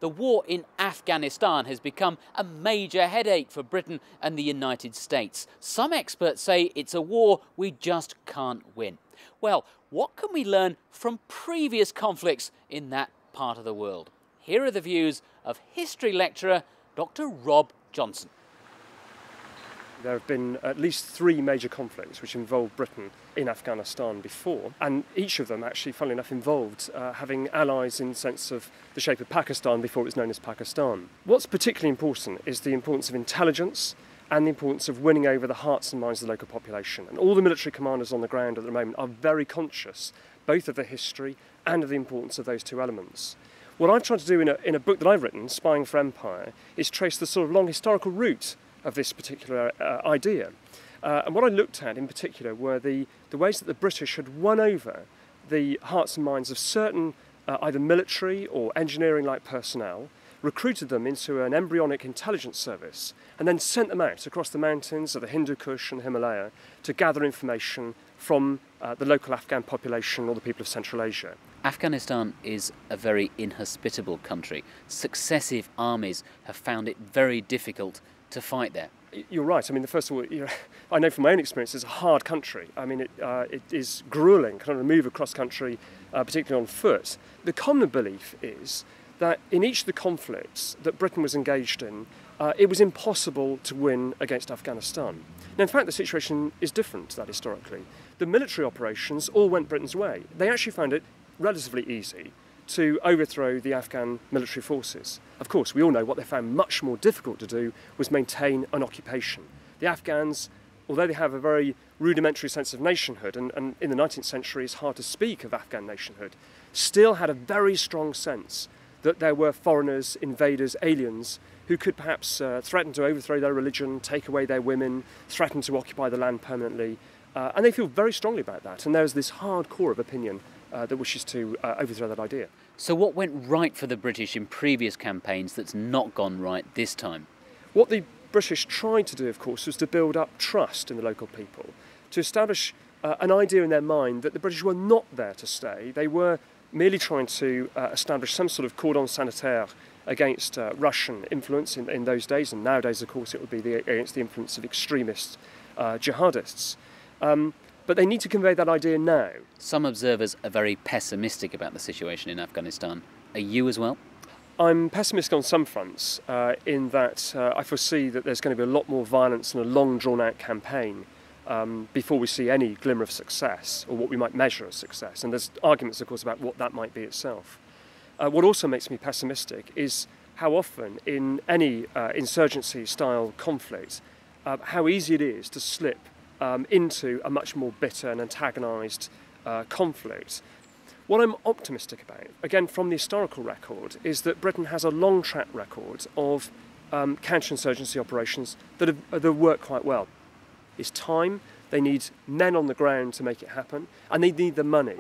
The war in Afghanistan has become a major headache for Britain and the United States. Some experts say it's a war we just can't win. Well, what can we learn from previous conflicts in that part of the world? Here are the views of history lecturer Dr. Rob Johnson. There have been at least 3 major conflicts which involved Britain in Afghanistan before, and each of them actually, funnily enough, involved having allies in the sense of the shape of Pakistan before it was known as Pakistan. What's particularly important is the importance of intelligence and the importance of winning over the hearts and minds of the local population. And all the military commanders on the ground at the moment are very conscious both of the history and of the importance of those 2 elements. What I've tried to do in a book that I've written, Spying for Empire, is trace the sort of long historical route of this particular idea. And what I looked at in particular were the ways that the British had won over the hearts and minds of certain either military or engineering-like personnel, recruited them into an embryonic intelligence service, and then sent them out across the mountains of the Hindu Kush and Himalaya to gather information from the local Afghan population or the people of Central Asia. Afghanistan is a very inhospitable country. Successive armies have found it very difficult to fight there. You're right. I mean, first of all, I know from my own experience, it's a hard country. I mean, it is gruelling, kind of move across country, particularly on foot. The common belief is that in each of the conflicts that Britain was engaged in, it was impossible to win against Afghanistan. Now, in fact, the situation is different to that historically. The military operations all went Britain's way. They actually found it relatively easy to overthrow the Afghan military forces. Of course, we all know what they found much more difficult to do was maintain an occupation. The Afghans, although they have a very rudimentary sense of nationhood, and in the 19th century it's hard to speak of Afghan nationhood, still had a very strong sense that there were foreigners, invaders, aliens, who could perhaps threaten to overthrow their religion, take away their women, threaten to occupy the land permanently. And they feel very strongly about that. And there's this hard core of opinion that wishes to overthrow that idea. So what went right for the British in previous campaigns that's not gone right this time? What the British tried to do, of course, was to build up trust in the local people, to establish an idea in their mind that the British were not there to stay. They were merely trying to establish some sort of cordon sanitaire against Russian influence in those days, and nowadays, of course, it would be against the influence of extremist jihadists. But they need to convey that idea now. Some observers are very pessimistic about the situation in Afghanistan. Are you as well? I'm pessimistic on some fronts, in that I foresee that there's going to be a lot more violence and a long drawn-out campaign before we see any glimmer of success, or what we might measure as success. And there's arguments, of course, about what that might be itself. What also makes me pessimistic is how often in any insurgency-style conflict, how easy it is to slip into a much more bitter and antagonised conflict. What I'm optimistic about, again from the historical record, is that Britain has a long track record of counterinsurgency operations that have worked quite well. It's time, they need men on the ground to make it happen, and they need the money.